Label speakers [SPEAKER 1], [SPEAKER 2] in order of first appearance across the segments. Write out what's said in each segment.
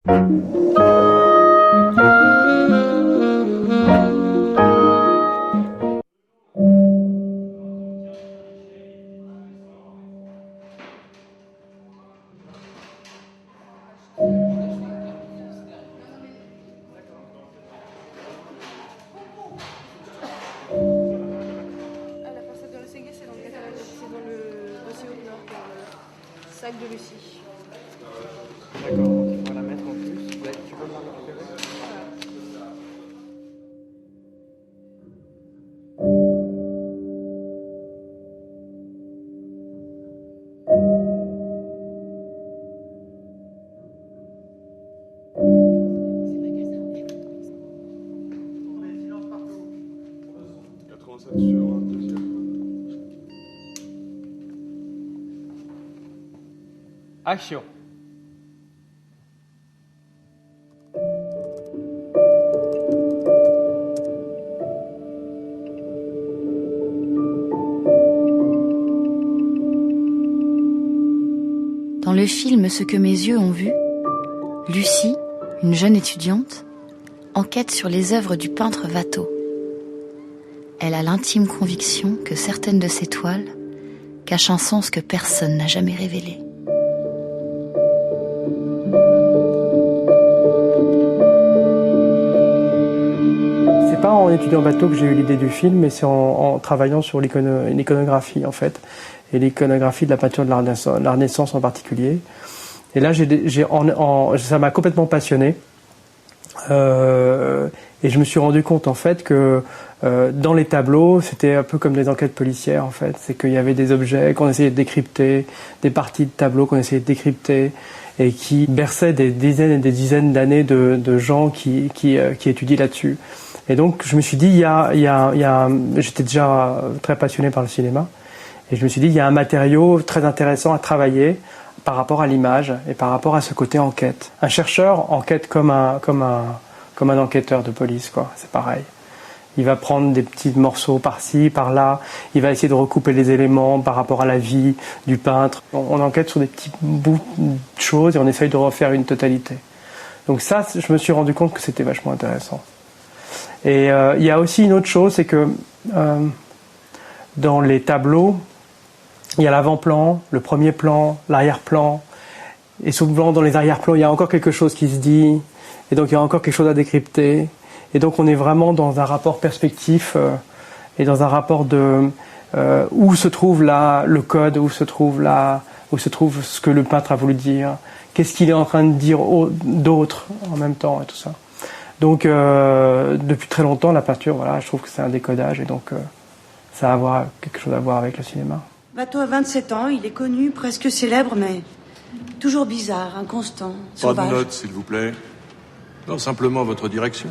[SPEAKER 1] Sac de Lucie.
[SPEAKER 2] D'accord, donc il faut la mettre en plus. Ouais, tu peux me la récupérer? Action.
[SPEAKER 3] Dans le film Ce que mes yeux ont vu, Lucie, une jeune étudiante, enquête sur les œuvres du peintre Watteau. Elle a l'intime conviction que certaines de ses toiles cachent un sens que personne n'a jamais révélé.
[SPEAKER 2] C'est pas en étudiant Watteau que j'ai eu l'idée du film, mais c'est en travaillant sur l'iconographie en fait, et l'iconographie de la peinture de la Renaissance en particulier. Et là, ça m'a complètement passionné. Et je me suis rendu compte en fait que dans les tableaux, c'était un peu comme des enquêtes policières en fait. C'est qu'il y avait des objets qu'on essayait de décrypter, des parties de tableaux qu'on essayait de décrypter, et qui berçaient des dizaines et des dizaines d'années de gens qui étudient là-dessus. Et donc je me suis dit, j'étais déjà très passionné par le cinéma, et je me suis dit, il y a un matériau très intéressant à travailler par rapport à l'image et par rapport à ce côté enquête. Un chercheur enquête comme un enquêteur de police, quoi. C'est pareil. Il va prendre des petits morceaux par-ci, par-là. Il va essayer de recouper les éléments par rapport à la vie du peintre. On enquête sur des petits bouts de choses et on essaye de refaire une totalité. Donc ça, je me suis rendu compte que c'était vachement intéressant. Et il y a aussi une autre chose, c'est que dans les tableaux, il y a l'avant-plan, le premier plan, l'arrière-plan. Et souvent, dans les arrière-plans, il y a encore quelque chose qui se dit. Et donc, il y a encore quelque chose à décrypter. Et donc, on est vraiment dans un rapport perspectif et dans un rapport de où se trouve là le code, où se trouve ce que le peintre a voulu dire, qu'est-ce qu'il est en train de dire d'autre en même temps et tout ça. Donc, depuis très longtemps, la peinture, voilà, je trouve que c'est un décodage et donc ça a quelque chose à voir avec le cinéma.
[SPEAKER 4] Watteau a 27 ans, il est connu, presque célèbre, mais toujours bizarre, inconstant, sauvage.
[SPEAKER 5] Pas de notes, s'il vous plaît. Non, simplement votre direction.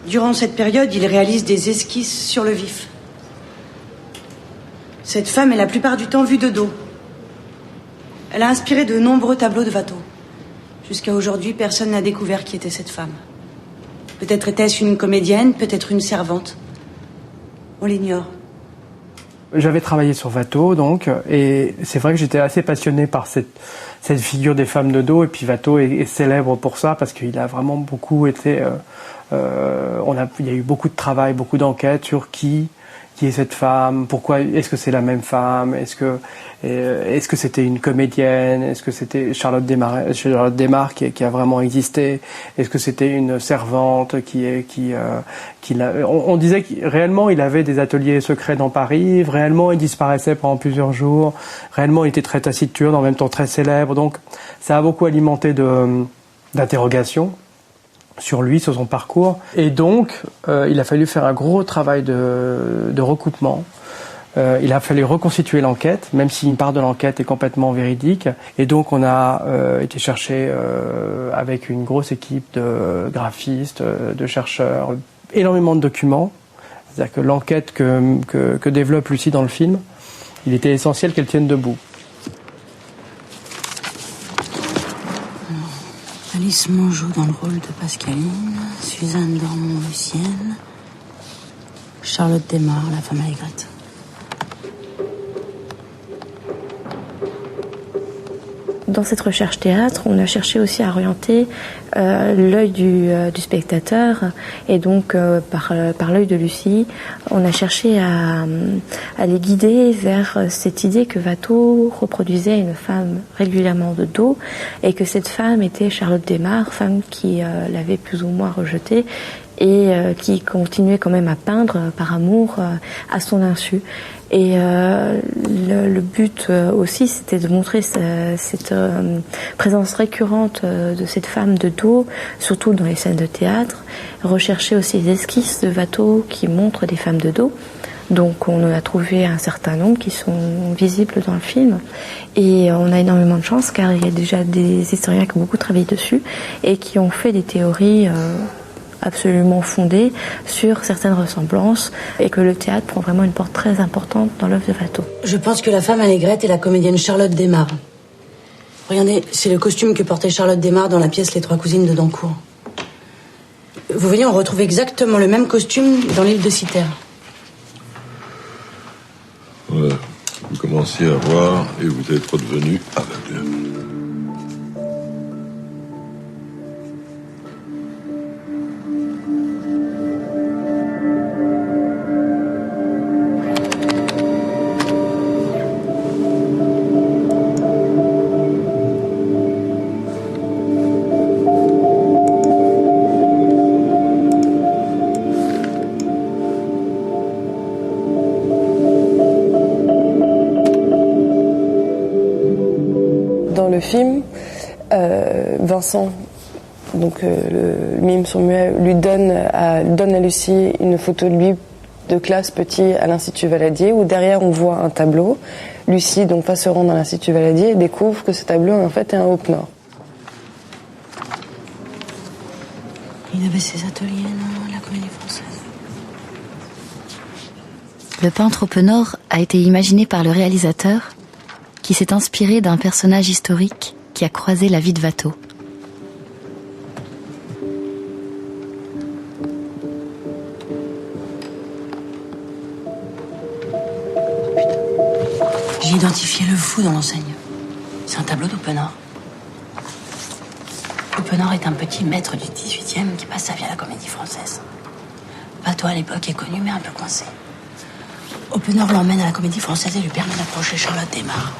[SPEAKER 4] Durant cette période, il réalise des esquisses sur le vif. Cette femme est la plupart du temps vue de dos. Elle a inspiré de nombreux tableaux de Watteau. Jusqu'à aujourd'hui, personne n'a découvert qui était cette femme. Peut-être était-ce une comédienne, peut-être une servante. On l'ignore.
[SPEAKER 2] J'avais travaillé sur Watteau, donc, et c'est vrai que j'étais assez passionné par cette figure des femmes de dos, et puis Watteau est célèbre pour ça, parce qu'il a vraiment beaucoup été... il y a eu beaucoup de travail, beaucoup d'enquêtes sur qui est cette femme, pourquoi, est-ce que c'est la même femme, est-ce que c'était une comédienne, est-ce que c'était Charlotte Desmarres qui a vraiment existé, est-ce que c'était une servante on disait que réellement il avait des ateliers secrets dans Paris, réellement il disparaissait pendant plusieurs jours, réellement il était très taciturne, en même temps très célèbre, donc ça a beaucoup alimenté d'interrogations sur lui, sur son parcours. Et donc, il a fallu faire un gros travail de recoupement. Il a fallu reconstituer l'enquête, même si une part de l'enquête est complètement véridique. Et donc, on a été chercher avec une grosse équipe de graphistes, de chercheurs, énormément de documents. C'est-à-dire que l'enquête que développe Lucie dans le film, il était essentiel qu'elle tienne debout.
[SPEAKER 4] Alice Mongeau dans le rôle de Pascaline, Suzanne Dormont-Lucienne, Charlotte Desmarres, la femme à aigrette.
[SPEAKER 6] dans cette recherche théâtre, on a cherché aussi à orienter l'œil du spectateur, et donc par l'œil de Lucie, on a cherché à les guider vers cette idée que Watteau reproduisait une femme régulièrement de dos, et que cette femme était Charlotte Desmarres, femme qui l'avait plus ou moins rejetée, et qui continuait quand même à peindre par amour à son insu. Et le but aussi, c'était de montrer cette présence récurrente de cette femme de dos, surtout dans les scènes de théâtre. Rechercher aussi les esquisses de Watteau qui montrent des femmes de dos. Donc on en a trouvé un certain nombre qui sont visibles dans le film. Et on a énormément de chance car il y a déjà des historiens qui ont beaucoup travaillé dessus et qui ont fait des théories absolument fondée sur certaines ressemblances, et que le théâtre prend vraiment une part très importante dans l'œuvre de Watteau.
[SPEAKER 4] Je pense que la femme allégrette est la comédienne Charlotte Desmarres. Regardez, c'est le costume que portait Charlotte Desmarres dans la pièce Les Trois Cousines de Dancourt. Vous voyez, on retrouve exactement le même costume dans l'île de Cythère.
[SPEAKER 5] Ouais, vous commenciez à voir et vous êtes redevenu aveugle.
[SPEAKER 7] Dans le film, Vincent, donc le mime sourd-muet, donne à Lucie une photo de lui de classe petit à l'Institut Valadier, où derrière on voit un tableau. Lucie donc va se rendre à l'Institut Valadier et découvre que ce tableau en fait est un Hoppe-Nord.
[SPEAKER 4] Il avait ses ateliers, non, à la Comédie Française.
[SPEAKER 3] Le peintre Hoppe-Nord a été imaginé par le réalisateur, qui s'est inspiré d'un personnage historique qui a croisé la vie de Watteau.
[SPEAKER 4] J'ai identifié le fou dans l'enseigne. C'est un tableau d'Hoppe-Nord. Hoppe-Nord est un petit maître du 18e qui passe sa vie à la Comédie Française. Watteau à l'époque est connu mais un peu coincé. Hoppe-Nord l'emmène à la Comédie Française et lui permet d'approcher Charlotte Desmarres.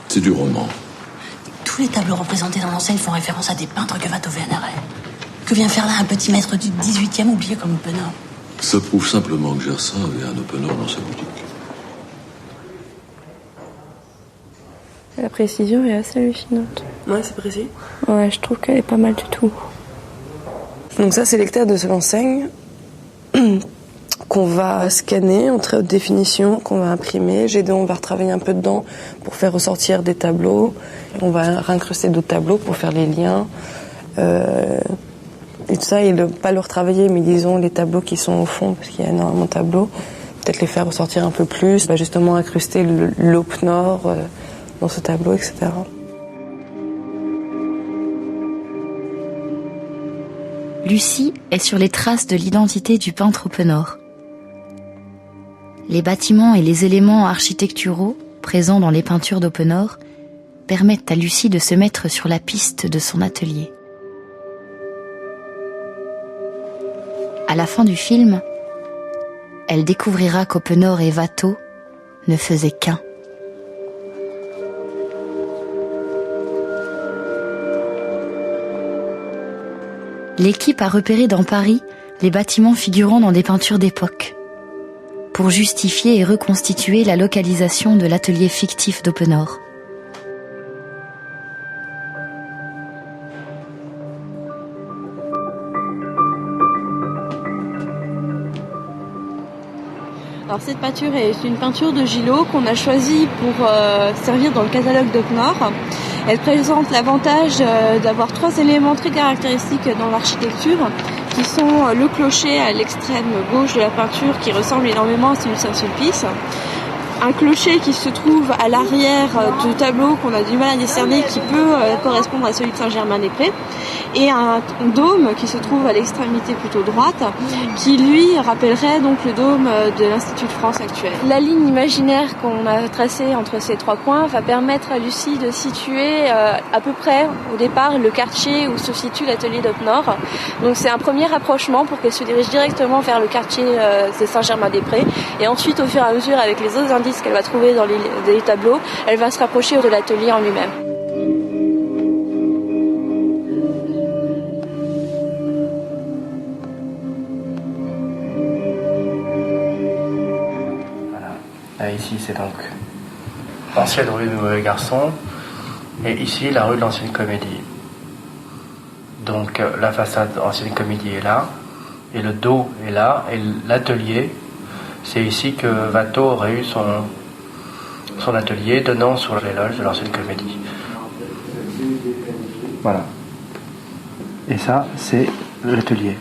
[SPEAKER 5] C'est du roman.
[SPEAKER 4] Tous les tableaux représentés dans l'enseigne font référence à des peintres que Watteau vénérait. Que vient faire là un petit maître du 18e oublié comme Hoppe-Nord?
[SPEAKER 5] Ça prouve simplement que Gersaint avait un Hoppe-Nord dans sa boutique.
[SPEAKER 6] La précision est assez hallucinante.
[SPEAKER 7] Ouais, c'est précis.
[SPEAKER 6] Ouais, je trouve qu'elle est pas mal du tout.
[SPEAKER 7] Donc ça, c'est l'hectare de l'enseigne qu'on va scanner en très haute définition, qu'on va imprimer. G2, on va retravailler un peu dedans pour faire ressortir des tableaux. On va réincruster d'autres tableaux pour faire les liens. Et tout ça, et pas le retravailler, mais disons les tableaux qui sont au fond, parce qu'il y a énormément de tableaux, peut-être les faire ressortir un peu plus, justement incruster l'Hoppe-Nord dans ce tableau, etc.
[SPEAKER 3] Lucie est sur les traces de l'identité du peintre Hoppe-Nord. Les bâtiments et les éléments architecturaux présents dans les peintures d'Hoppe-Nord permettent à Lucie de se mettre sur la piste de son atelier. À la fin du film, elle découvrira qu'Hoppe-Nord et Watteau ne faisaient qu'un. L'équipe a repéré dans Paris les bâtiments figurant dans des peintures d'époque, pour justifier et reconstituer la localisation de l'atelier fictif d'Hoppe-Nord.
[SPEAKER 1] Alors cette peinture est une peinture de Gillot qu'on a choisie pour servir dans le catalogue d'Hoppe-Nord. Elle présente l'avantage d'avoir 3 éléments très caractéristiques dans l'architecture, qui sont le clocher à l'extrême gauche de la peinture qui ressemble énormément à celui de Saint-Sulpice, un clocher qui se trouve à l'arrière du tableau qu'on a du mal à décerner, qui peut correspondre à celui de Saint-Germain-des-Prés, et un dôme qui se trouve à l'extrémité plutôt droite, qui lui rappellerait donc le dôme de l'Institut de France actuel. La ligne imaginaire qu'on a tracée entre ces trois points va permettre à Lucie de situer à peu près au départ le quartier où se situe l'atelier d'Op-Nord. Donc c'est un premier rapprochement pour qu'elle se dirige directement vers le quartier de Saint-Germain-des-Prés, et ensuite au fur et à mesure avec les autres indices qu'elle va trouver dans les tableaux, elle va se rapprocher de l'atelier en lui-même.
[SPEAKER 2] Là, ici, c'est donc l'ancienne rue du Mauvais Garçon, et ici, la rue de l'Ancienne Comédie. Donc, la façade Ancienne Comédie est là, et le dos est là, et l'atelier, c'est ici que Watteau aurait eu son atelier donnant sur les loges de l'Ancienne Comédie. Voilà. Et ça, c'est l'atelier.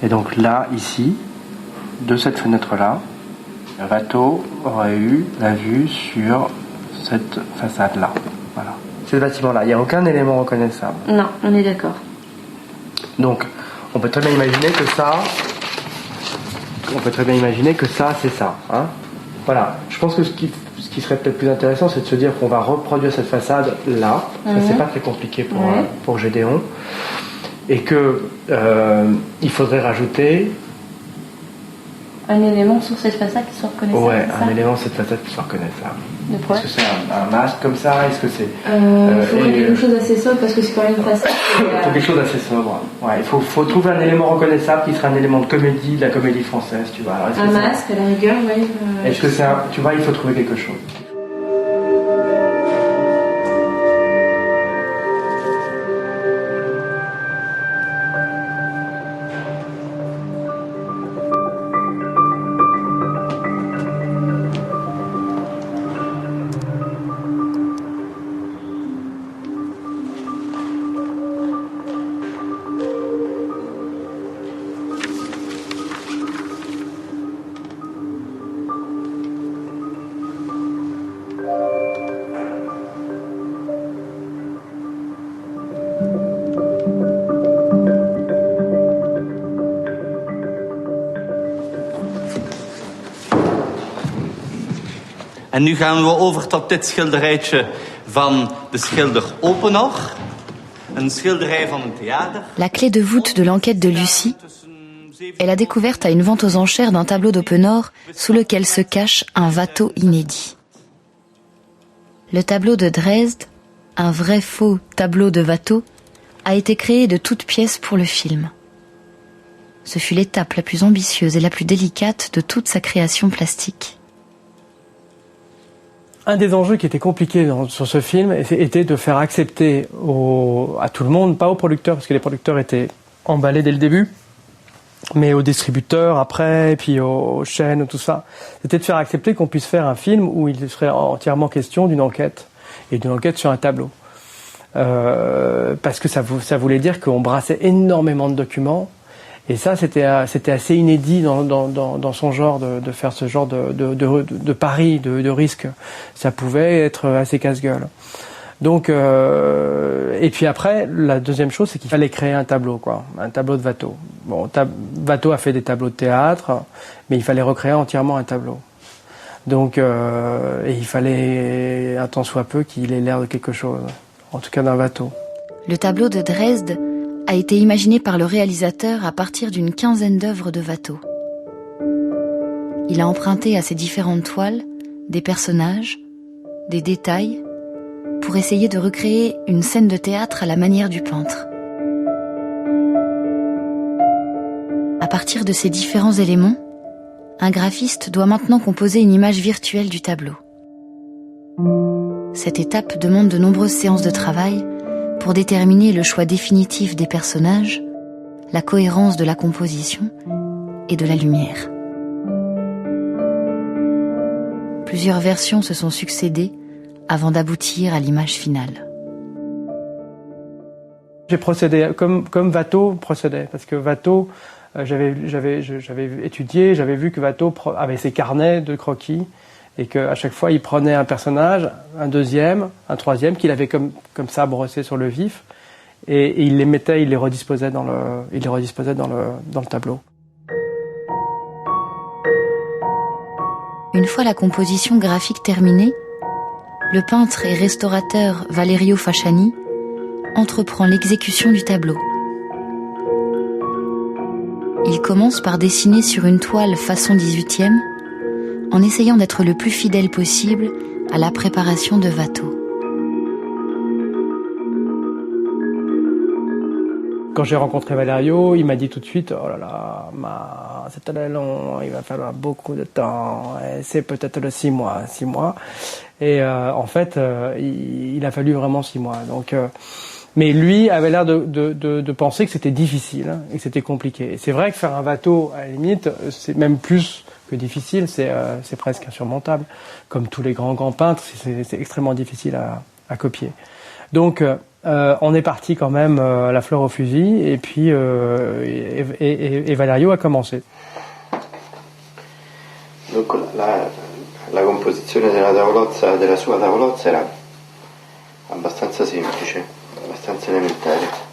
[SPEAKER 2] Et donc là, ici, de cette fenêtre-là, Watteau aurait eu la vue sur cette façade-là. Voilà. C'est le bâtiment-là. Il n'y a aucun élément reconnaissable.
[SPEAKER 6] Non, on est d'accord.
[SPEAKER 2] Donc, on peut très bien imaginer que ça... c'est ça. Hein, voilà. Je pense que ce qui serait peut-être plus intéressant, c'est de se dire qu'on va reproduire cette façade-là. Ça, c'est pas très compliqué pour Gédéon. Et que il faudrait rajouter...
[SPEAKER 6] Un élément sur cette façade qui soit reconnaissable.
[SPEAKER 2] Ouais, un élément sur cette façade qui soit reconnaissable. Est-ce que c'est un masque comme ça? Est-ce que c'est...
[SPEAKER 6] Il faudrait quelque chose d'assez sobre parce que c'est quand même une façade.
[SPEAKER 2] Il faut quelque chose d'assez sobre. Ouais, il faut trouver un élément reconnaissable qui serait un élément de comédie, de la comédie française, tu vois. Alors,
[SPEAKER 6] un masque, à la rigueur, oui.
[SPEAKER 2] Est-ce que c'est un... Tu vois, il faut trouver quelque chose.
[SPEAKER 8] En nu gaan we over tot dit schilderijtje van de schilder Oppenor. Een schilderij van een theater.
[SPEAKER 3] La clé de voûte de l'enquête de Lucie est la découverte à une vente aux enchères d'un tableau d'Oppenor sous lequel se cache un Watteau inédit. Le tableau de Dresde, un vrai faux tableau de Watteau, a été créé de toutes pièces pour le film. Ce fut l'étape la plus ambitieuse et la plus délicate de toute sa création plastique.
[SPEAKER 2] Un des enjeux qui était compliqué sur ce film était de faire accepter à tout le monde, pas aux producteurs, parce que les producteurs étaient emballés dès le début, mais aux distributeurs après, et puis aux chaînes, tout ça. C'était de faire accepter qu'on puisse faire un film où il serait entièrement question d'une enquête, et d'une enquête sur un tableau. Parce que ça voulait dire qu'on brassait énormément de documents, et ça c'était assez inédit dans son genre de faire ce genre de pari, de risque. Ça pouvait être assez casse-gueule. Donc et puis après la deuxième chose, c'est qu'il fallait créer un tableau, quoi, un tableau de Watteau. Bon, Watteau a fait des tableaux de théâtre, mais il fallait recréer entièrement un tableau. Donc et il fallait un tant soit peu qu'il ait l'air de quelque chose, en tout cas d'un Watteau.
[SPEAKER 3] Le tableau de Dresde a été imaginé par le réalisateur à partir d'une quinzaine d'œuvres de Watteau. Il a emprunté à ces différentes toiles des personnages, des détails, pour essayer de recréer une scène de théâtre à la manière du peintre. À partir de ces différents éléments, un graphiste doit maintenant composer une image virtuelle du tableau. Cette étape demande de nombreuses séances de travail pour déterminer le choix définitif des personnages, la cohérence de la composition et de la lumière. Plusieurs versions se sont succédées avant d'aboutir à l'image finale.
[SPEAKER 2] J'ai procédé comme Watteau procédait, parce que Watteau, j'avais étudié, j'avais vu que Watteau avait ses carnets de croquis, et qu'à chaque fois, il prenait un personnage, un deuxième, un troisième, qu'il avait comme ça brossé sur le vif, et il les mettait, il les redisposait dans le tableau.
[SPEAKER 3] Une fois la composition graphique terminée, le peintre et restaurateur Valerio Fasciani entreprend l'exécution du tableau. Il commence par dessiner sur une toile façon 18e, en essayant d'être le plus fidèle possible à la préparation de Watteau.
[SPEAKER 2] Quand j'ai rencontré Valerio, il m'a dit tout de suite, oh là là, c'est très long, il va falloir beaucoup de temps, et c'est peut-être le 6 mois. Et en fait, il a fallu vraiment 6 mois. Donc, mais lui avait l'air de penser que c'était difficile, hein, et que c'était compliqué. Et c'est vrai que faire un Watteau, à la limite, c'est même plus que difficile, c'est presque insurmontable. Comme tous les grands peintres, c'est extrêmement difficile à copier. Donc, on est parti quand même la fleur au fusil, et puis et Valerio a commencé.
[SPEAKER 9] Donc la composizione della sua tavolozza era abbastanza semplice, abbastanza elementare.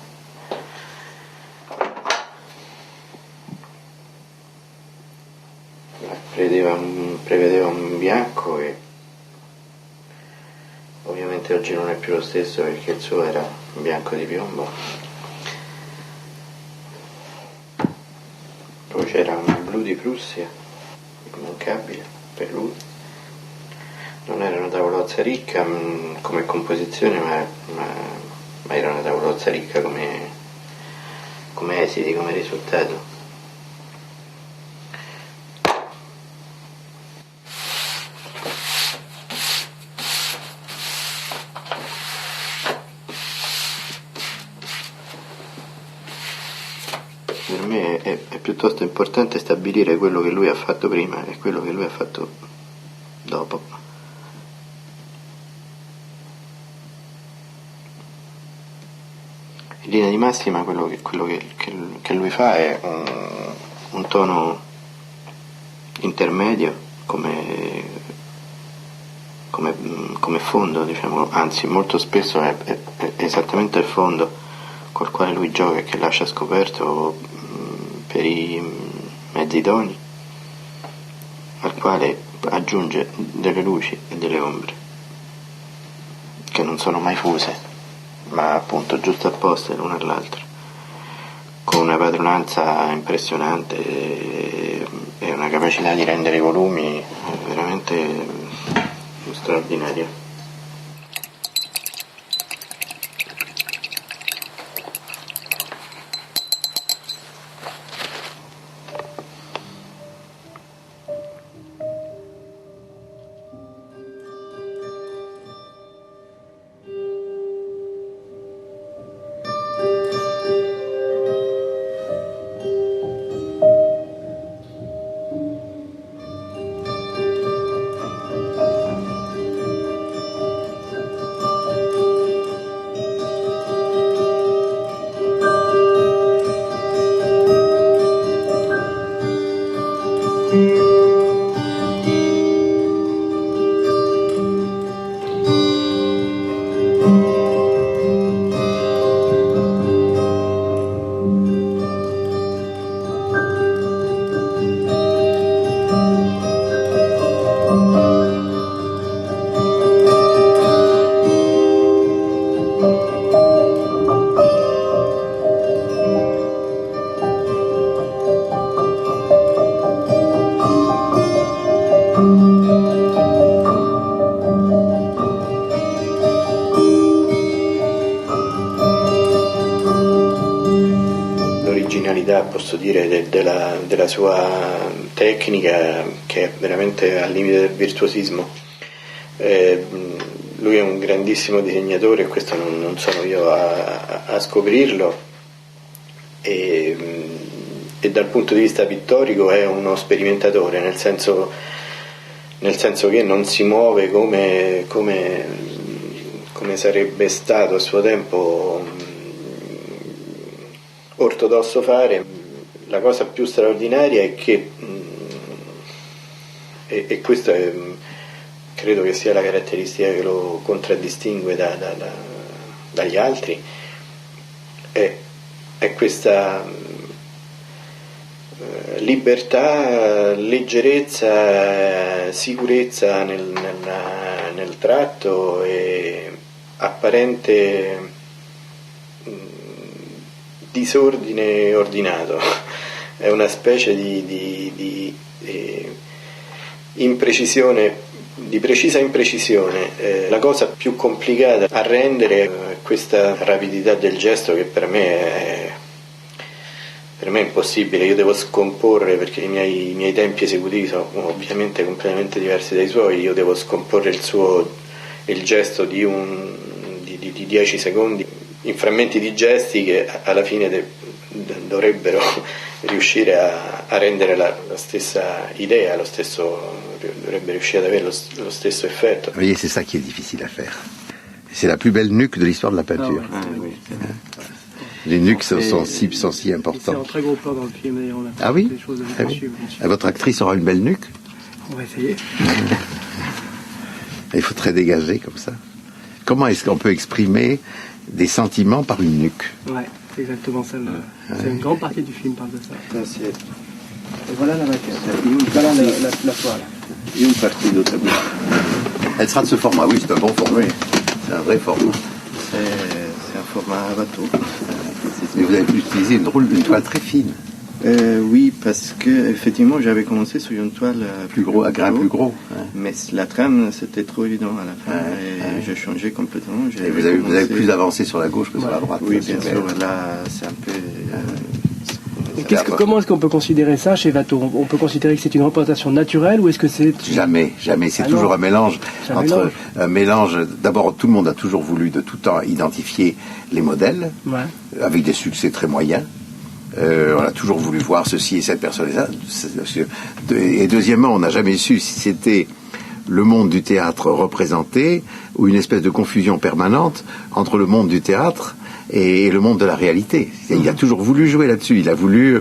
[SPEAKER 9] Prevedeva un bianco e ovviamente oggi non è più lo stesso perché il suo era bianco di piombo. Poi c'era un blu di Prussia, immancabile per lui. Non era una tavolozza ricca come composizione, ma era una tavolozza ricca come esiti, come risultato. Per me è piuttosto importante stabilire quello che lui ha fatto prima e quello che lui ha fatto dopo. In linea di massima quello che lui fa è un tono intermedio come fondo, diciamo, anzi molto spesso è esattamente il fondo col quale lui gioca e che lascia scoperto per i mezzi toni, al quale aggiunge delle luci e delle ombre che non sono mai fuse, ma appunto giusto apposte l'una all'altra, con una padronanza impressionante e una capacità di rendere i volumi veramente straordinaria. Posso dire della sua tecnica, che è veramente al limite del virtuosismo. Lui è un grandissimo disegnatore e questo non sono io a scoprirlo, e dal punto di vista pittorico è uno sperimentatore, nel senso che non si muove come sarebbe stato a suo tempo ortodosso fare. La cosa più straordinaria è che, e questo credo che sia la caratteristica che lo contraddistingue dagli altri, è questa libertà, leggerezza, sicurezza nel tratto e apparente disordine ordinato. È una specie di imprecisione, di precisa imprecisione. La cosa più complicata a rendere è questa rapidità del gesto che per me è impossibile. Io devo scomporre, perché i miei tempi esecutivi sono ovviamente completamente diversi dai suoi. Io devo scomporre il gesto di 10 secondi in frammenti di gesti che alla fine dovrebbero riuscire a rendere la stessa idea, dovrebbe riuscire ad avere lo stesso effetto.
[SPEAKER 10] Vous voyez, c'est ça qui est difficile à faire. C'est la plus belle nuque de l'histoire de la peinture.
[SPEAKER 9] Oui.
[SPEAKER 10] Les nuques sont si importantes.
[SPEAKER 2] C'est un très gros plan dans le film, d'ailleurs.
[SPEAKER 10] Ah oui,
[SPEAKER 2] des choses
[SPEAKER 10] ah oui. Votre actrice aura une belle nuque?
[SPEAKER 2] On va essayer.
[SPEAKER 10] Il faut très dégager comme ça. Comment est-ce qu'on peut exprimer des sentiments par une nuque?
[SPEAKER 2] Ouais, c'est exactement ça. C'est une grande partie du film parle de ça.
[SPEAKER 9] Sì.
[SPEAKER 2] Et voilà la maquette. Voilà la toile.
[SPEAKER 9] Une partie de tableau.
[SPEAKER 10] Elle sera de ce format, oui, c'est un bon format. Oui. C'est un vrai format.
[SPEAKER 9] C'est un format bateau.
[SPEAKER 10] Mais vous avez utilisé une toile très fine.
[SPEAKER 9] Oui, parce que effectivement j'avais commencé sur une toile
[SPEAKER 10] plus gros, à grain plus gros. Ouais.
[SPEAKER 9] Mais la trame c'était trop évident à la fin et j'ai changé complètement.
[SPEAKER 10] Et vous avez plus avancé sur la gauche que sur la droite.
[SPEAKER 9] Oui, bien sûr. Là, c'est un peu.
[SPEAKER 2] Comment est-ce qu'on peut considérer ça chez Watteau? On peut considérer que c'est une représentation naturelle ou est-ce que c'est...
[SPEAKER 10] Jamais. C'est toujours un mélange un mélange. D'abord, tout le monde a toujours voulu de tout temps identifier les modèles, avec des succès très moyens. On a toujours voulu voir ceci et cette personne et ça. Et deuxièmement, on n'a jamais su si c'était le monde du théâtre représenté ou une espèce de confusion permanente entre le monde du théâtre et le monde de la réalité. Il a toujours voulu jouer là-dessus. Il a voulu,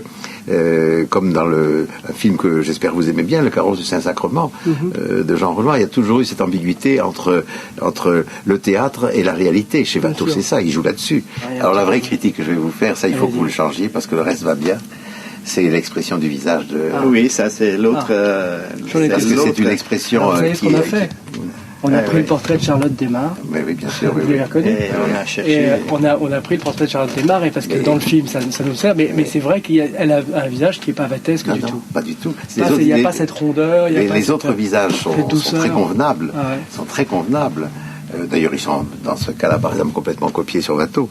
[SPEAKER 10] comme dans un film que j'espère vous aimez bien, Le Carrosse du Saint-Sacrement, de Jean Renoir, il y a toujours eu cette ambiguïté entre le théâtre et la réalité. Chez Watteau, c'est ça, il joue là-dessus. Alors la vraie critique que je vais vous faire, ça il faut que vous le changiez parce que le reste va bien. C'est l'expression du visage de...
[SPEAKER 9] oui, ça c'est l'autre...
[SPEAKER 10] parce que c'est une expression...
[SPEAKER 2] Alors, vous savez ce qu'on a fait On a pris le portrait de Charlotte Desmarres.
[SPEAKER 10] Oui, bien sûr.
[SPEAKER 2] Vous l'avez reconnu.
[SPEAKER 9] Et on a cherché...
[SPEAKER 2] Et on a pris le portrait de Charlotte Desmarres, et parce que dans le film, ça nous sert, mais c'est vrai qu'elle a un visage qui n'est pas vattesque du tout.
[SPEAKER 10] Pas du tout.
[SPEAKER 2] Il n'y a pas cette rondeur.
[SPEAKER 10] Les autres visages sont très convenables.
[SPEAKER 2] Ah ouais.
[SPEAKER 10] Sont très convenables. D'ailleurs, ils sont, dans ce cas-là, par exemple, complètement copiés sur Watteau.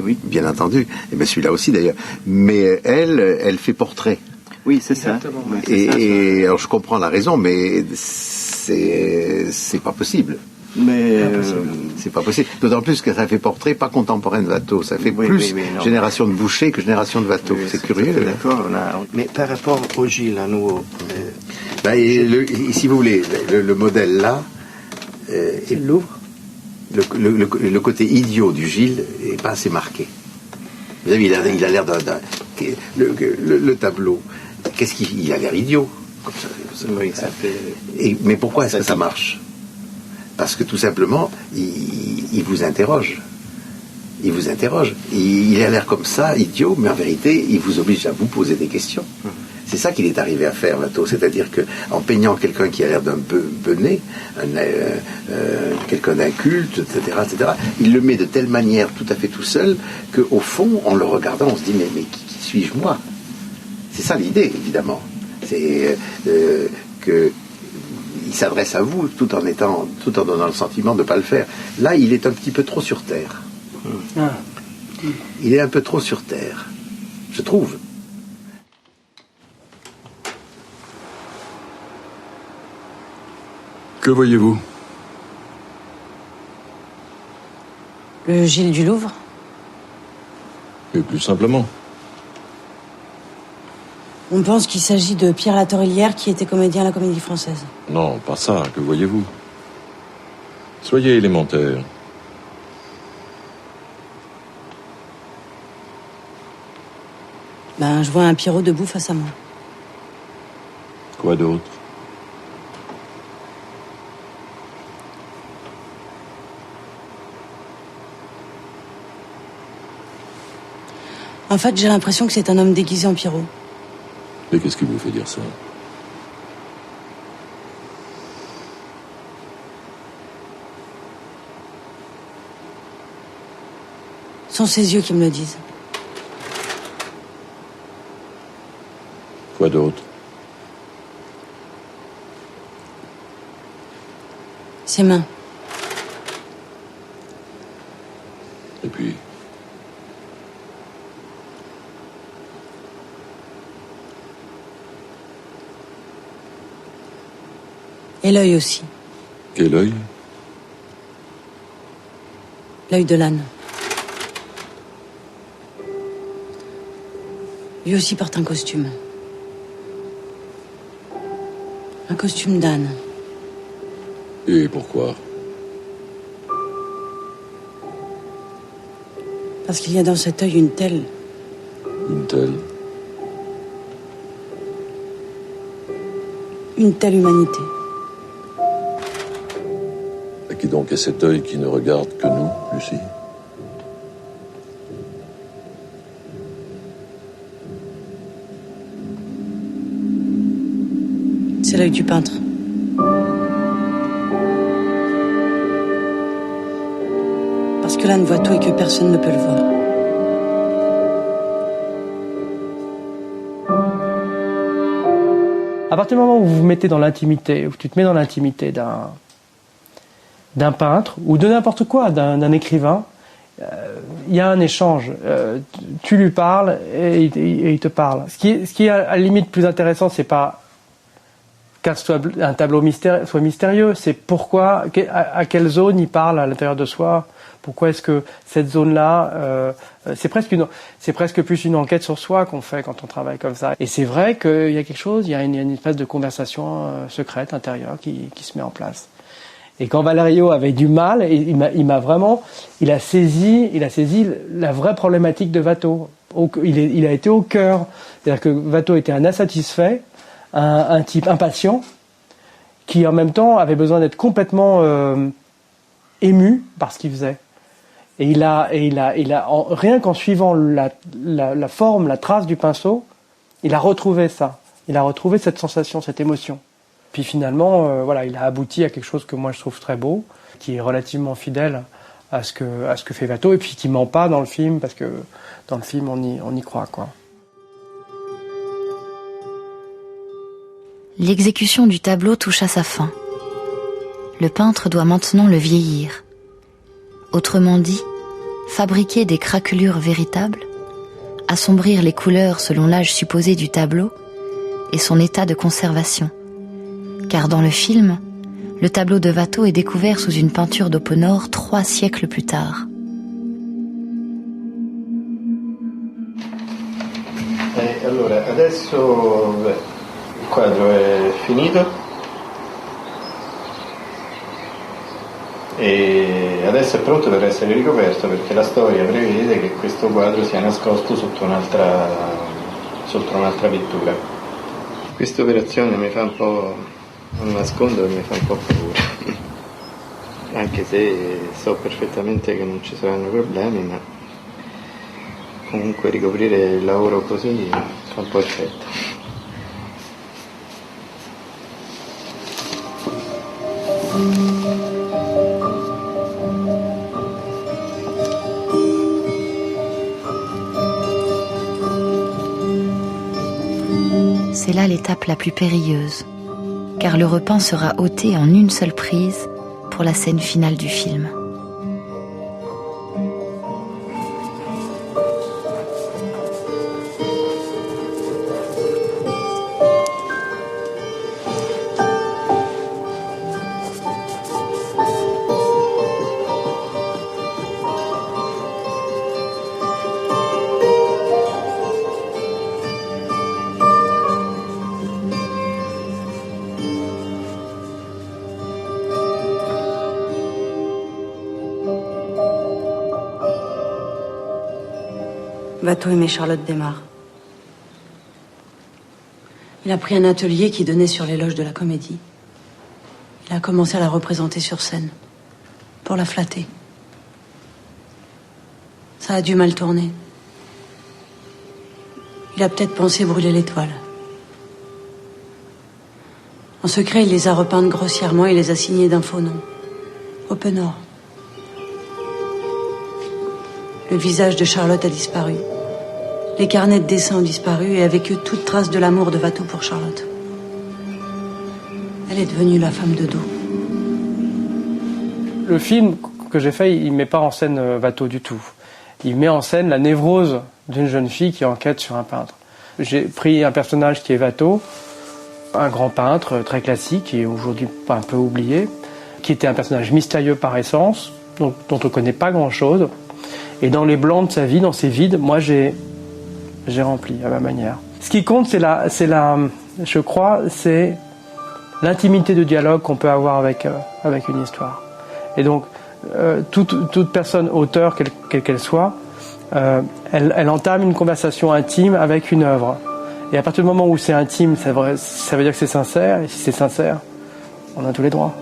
[SPEAKER 9] Oui.
[SPEAKER 10] Bien entendu. Et bien celui-là aussi, d'ailleurs. Mais elle fait portrait.
[SPEAKER 9] Oui, c'est ça.
[SPEAKER 10] Et alors, je comprends la raison, mais c'est pas possible.
[SPEAKER 9] Mais
[SPEAKER 10] c'est pas possible. D'autant plus que ça fait portrait pas contemporain de Watteau. Ça fait plus génération de Boucher que génération de Watteau. C'est curieux.
[SPEAKER 9] D'accord. Mais par rapport au Gilles, à nous.
[SPEAKER 10] Si vous voulez, le modèle là.
[SPEAKER 2] C'est le Louvre.
[SPEAKER 10] Le côté idiot du Gilles est pas assez marqué. Vous savez, il a l'air d'un le tableau. Qu'est-ce qu'il a l'air idiot comme ça.
[SPEAKER 9] Oui, ça fait...
[SPEAKER 10] Mais pourquoi est-ce que ça marche? Parce que tout simplement, il vous interroge. Il vous interroge. Il a l'air comme ça, idiot, mais en vérité, il vous oblige à vous poser des questions. C'est ça qu'il est arrivé à faire, Watteau. C'est-à-dire qu'en peignant quelqu'un qui a l'air d'un peu bené, quelqu'un d'inculte, etc., il le met de telle manière, tout à fait tout seul, qu'au fond, en le regardant, on se dit, mais qui suis-je moi? C'est ça l'idée, évidemment. C'est qu'il s'adresse à vous tout en donnant le sentiment de ne pas le faire. Là, il est un petit peu trop sur terre. Il est un peu trop sur terre, je trouve.
[SPEAKER 5] Que voyez-vous?
[SPEAKER 4] Le Gilles du Louvre.
[SPEAKER 5] Et plus simplement.
[SPEAKER 4] On pense qu'il s'agit de Pierre Latorellière qui était comédien à la Comédie Française.
[SPEAKER 5] Non, pas ça. Que voyez-vous? Soyez élémentaire.
[SPEAKER 4] Je vois un Pierrot debout face à moi.
[SPEAKER 5] Quoi d'autre?
[SPEAKER 4] En fait, j'ai l'impression que c'est un homme déguisé en Pierrot.
[SPEAKER 5] Et qu'est-ce qui vous fait dire ça?
[SPEAKER 4] Ce sont ses yeux qui me le disent.
[SPEAKER 5] Quoi d'autre?
[SPEAKER 4] Ses mains.
[SPEAKER 5] Et puis?
[SPEAKER 4] Et l'œil aussi.
[SPEAKER 5] Quel œil?
[SPEAKER 4] L'œil de l'âne. Lui aussi porte un costume. Un costume d'âne.
[SPEAKER 5] Et pourquoi?
[SPEAKER 4] Parce qu'il y a dans cet œil une telle...
[SPEAKER 5] Une telle?
[SPEAKER 4] Une telle humanité.
[SPEAKER 5] Et qui donc est cet œil qui ne regarde que nous, Lucie?
[SPEAKER 4] C'est l'œil du peintre. Parce que l'âne voit tout et que personne ne peut le voir.
[SPEAKER 2] À partir du moment où vous vous mettez dans l'intimité, où tu te mets dans l'intimité d'un peintre ou de n'importe quoi, d'un écrivain, il y a un échange. Tu lui parles et il te parle. Ce qui est à la limite plus intéressant, c'est pas qu'un tableau soit mystérieux, c'est pourquoi, à quelle zone il parle à l'intérieur de soi. Pourquoi est-ce que cette zone-là, c'est presque plus une enquête sur soi qu'on fait quand on travaille comme ça. Et c'est vrai qu'il y a quelque chose, il y a une espèce de conversation secrète intérieure qui se met en place. Et quand Valerio avait du mal, il a saisi la vraie problématique de Watteau. Il a été au cœur. C'est-à-dire que Watteau était un insatisfait, un type impatient, qui en même temps avait besoin d'être complètement ému par ce qu'il faisait. Et il a rien qu'en suivant la forme, la trace du pinceau, il a retrouvé ça. Il a retrouvé cette sensation, cette émotion. Puis finalement, il a abouti à quelque chose que moi je trouve très beau, qui est relativement fidèle à ce que fait Watteau, et puis qui ment pas dans le film, parce que dans le film on y croit, quoi.
[SPEAKER 3] L'exécution du tableau touche à sa fin. Le peintre doit maintenant le vieillir. Autrement dit, fabriquer des craquelures véritables, assombrir les couleurs selon l'âge supposé du tableau et son état de conservation. Car dans le film, le tableau de Watteau est découvert sous une peinture d'Openor 3 siècles plus tard.
[SPEAKER 9] Allora, adesso il quadro è finito e adesso è pronto per essere ricoperto, perché la storia prevede che questo quadro sia nascosto sotto un'altra pittura. Questa operazione mi fa un po', non nascondo, mi fa un po' paura, anche se so perfettamente che non ci saranno problemi, ma comunque ricoprire il lavoro così fa un po' effetto.
[SPEAKER 3] C'est là l'étape la plus périlleuse, car le repeint sera ôté en une seule prise pour la scène finale du film.
[SPEAKER 4] Watteau aimait Charlotte Desmarres. Il a pris un atelier qui donnait sur les loges de la Comédie. Il a commencé à la représenter sur scène, pour la flatter. Ça a dû mal tourner. Il a peut-être pensé brûler les toiles. En secret, il les a repeintes grossièrement et les a signées d'un faux nom. Openor. Le visage de Charlotte a disparu. Les carnets de dessin ont disparu et avec eux toute trace de l'amour de Watteau pour Charlotte. Elle est devenue la femme de Do.
[SPEAKER 2] Le film que j'ai fait, il ne met pas en scène Watteau du tout. Il met en scène la névrose d'une jeune fille qui enquête sur un peintre. J'ai pris un personnage qui est Watteau, un grand peintre très classique, qui est aujourd'hui un peu oublié, qui était un personnage mystérieux par essence, dont on ne connaît pas grand-chose. Et dans les blancs de sa vie, dans ses vides, moi j'ai rempli à ma manière. Ce qui compte, je crois, c'est l'intimité de dialogue qu'on peut avoir avec une histoire. Et donc, toute personne auteur, quelle qu'elle soit, elle entame une conversation intime avec une œuvre. Et à partir du moment où c'est intime, ça veut dire que c'est sincère. Et si c'est sincère, on a tous les droits.